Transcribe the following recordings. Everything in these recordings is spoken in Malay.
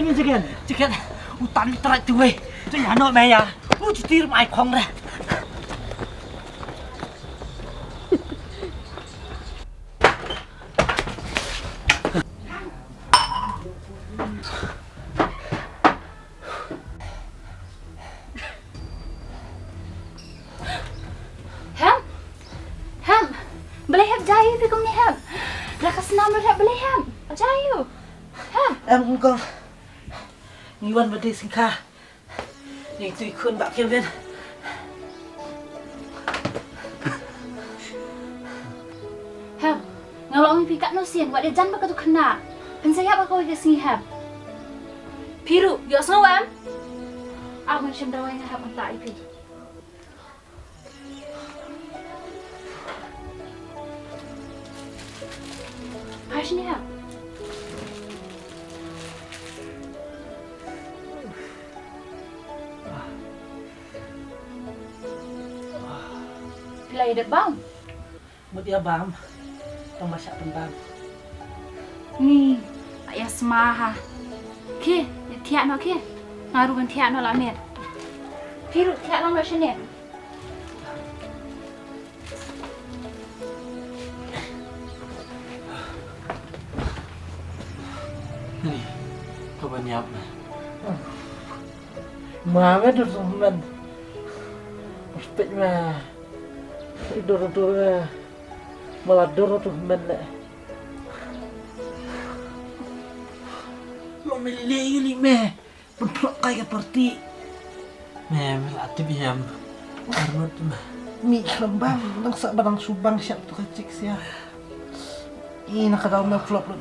mình chicken tắn trai tươi cho nhà nội mày à chỉ tìm ai không đây Boleh have jayu tu kau ni have. Raka senam boleh boleh have jayu. Have. Em con Nguyen vấn đề sinh kha nhìn tùy khôn bạo kêu lên Have. Ngalong mi pikat no sian buat dia jan bakal tu kena. Pensaya apa kau ke sini have. Piru, yo snow em. Aku macam dah wayang have tak ipi. Hai sini have. Pilai ada bam. một dia bam tong masak bam Ni, ayah semaha. Ke, tiak no ke. Ngaruhan tiak no lah net. Piru tiak long lah sini. Ni kau banyak mà được rồi mình bệnh mà đồ malah dorong tuh men lo milih ini me bentuk kayak seperti me melatih biam karena mi lembang langsa barang subang siap tuh kecik sih ya ini nak dalam flop lo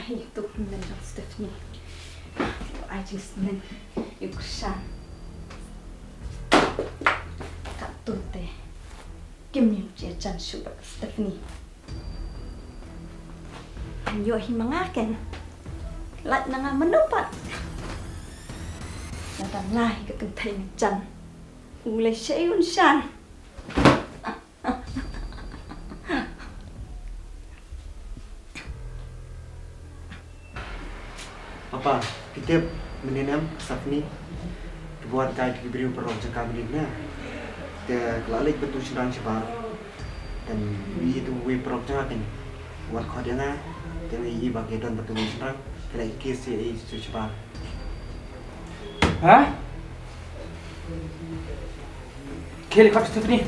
Itu men dan Stephanie. I just men yukshan. Kak tunte. Kim je jan suba Stephanie. Anyo himangaken. Lat nanga menupat. Nadang lahi ke kentai jan. Ulai syaiun shan. Apa kita menenam Stephanie buat guide diberi perang cakap menina kita kelalik betul sedang sebar dan itu we perang cakap ini buat kau dia na dan ini bagian betul sedang kelalik kes ini sebar hah kiri kau Stephanie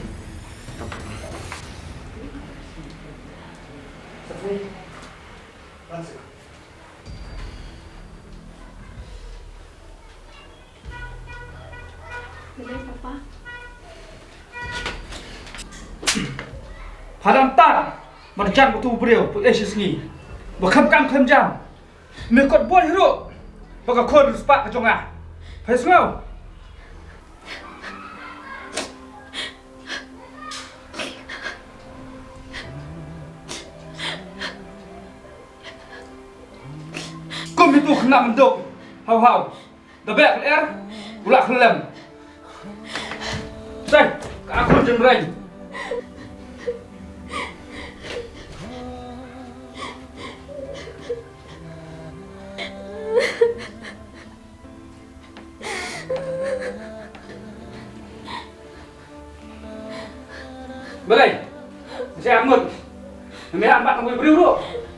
Papa. Hadam tan marjan betul beliau put Asia sengi bakam kam kem jam me kot buat hero baka khon spak ka jonga phai smau kum itu kena menduk hau da bek er ulak kelem Say, aku jembreng. Balai, saya amut. Mereka ambat kamu beri dulu.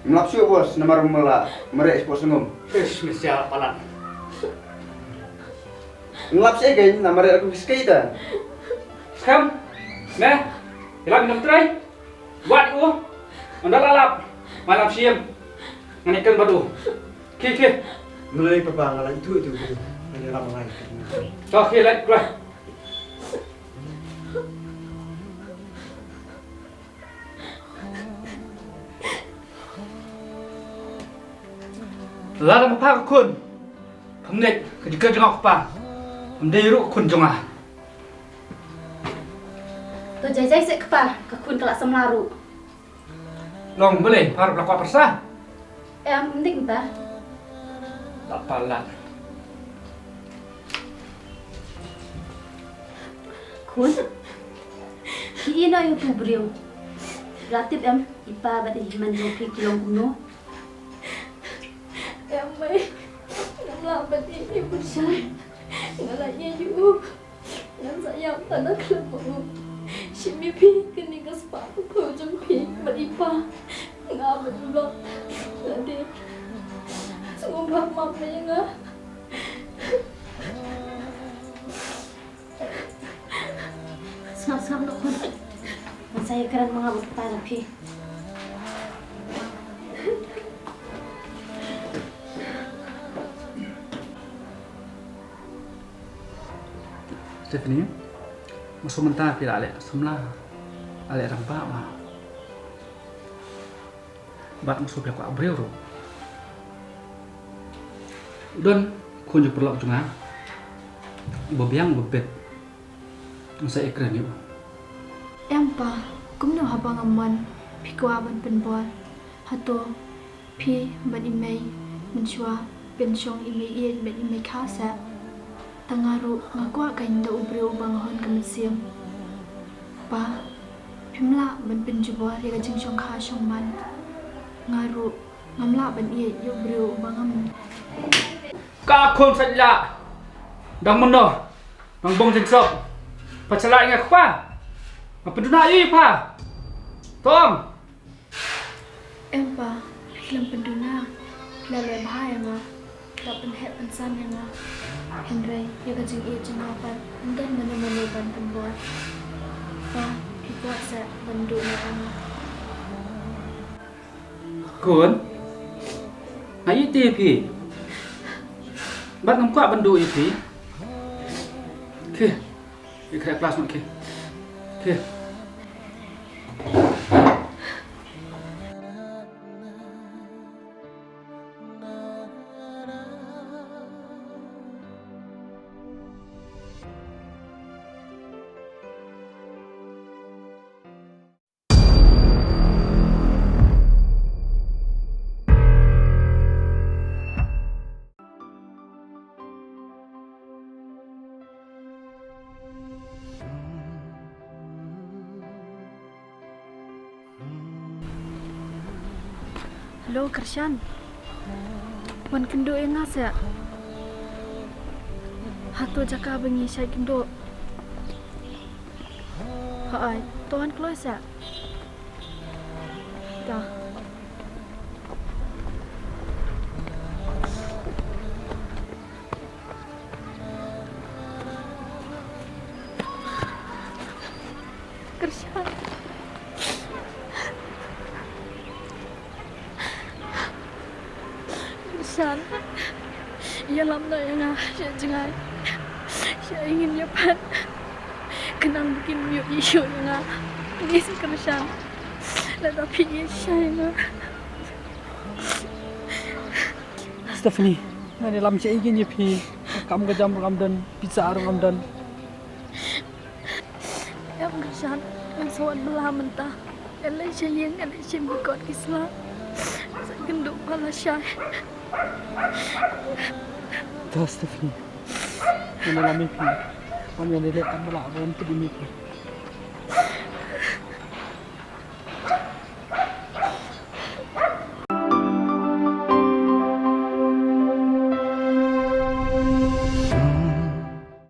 melapsu bos nomor mula merek bos ngom Spesial palan. melapsu kan nomor aku kita Sekarang, meh, hilang minum tray, buat itu, anda lalap, malam siam, nganikan batu, kiki, mulai perbangalan itu ini ramai oke, lihat keluar. Lalu apa kun? Pemnet, kerja jengok apa? Pemderu kun jengah. jai-jai sik kepa, kekun kelak semlaru. Long boleh, harap lakwa persah. Penting ta. Tak palat. Kun. Ki ina yung tubriyo. Ratib ipa ba di manjopi kilong kuno. May ngalaban ibu siya. Ngalanya yu. Yang sayang tanah kelemu. Shimipi kenigas pa ko jumpi madipa. Ngaban lo. Jadi sumba mamanya nga. Senang-senang nak kun. Saya keren mengabut pada pi. Stephanie, masuk mentah pila alek semlah, alek rampak mah. Bat masuk pila kau abreu ro. Dan kun je perlu cunga. Bebiang bebet. Masa ekran ni. Pa, kumno habang aman, pikwaban penbuat, hato, pi ban imay, menshua, pensyong imay iyan ban imay kasa, tangaru ngakwa kain da ubre ubang hon kemisiam. Pa, pimla ban penjubuat yaga jengsyong kasyong man, ngaru ngamla ban iya ubre ubang am. Kakon saja, dang meno, dang bong jengsok, pacalai ngak pa. Apa duna pa? Tom. Pa, film penduna, lalai bahaya nga, dapat het pensan yang nga. Henry, yaga jeng iya jeng apa, dan mana-mana ban penbuat. Pa, ibuat sa bandu na nga. Kun, ayi pi. Bat ngam kuat bandu pi. Ke, ikut kelas nak ke. Ke. Halo, Kershan. Wan kendo yang ngasa. Hatu jaka bengi syai kendo. Hai, tuan keluar sa. Dah. Kershan. Kershan. Ia lama yang saya jengai. Saya ingin dapat kenang bikin mute isu yang ini si Kershan. Tetapi ia saya Stephanie, ada lam saya ingin je pi. Kamu kejam Ramadan, pizza Ramadan. Em Kershan, yang soal belah mentah. Elai saya yang elai saya berkot kisah. Saya genduk kala syai. Dah Stephanie, ada lam pi. Kami ada lihat kamu lah, orang tu di pi.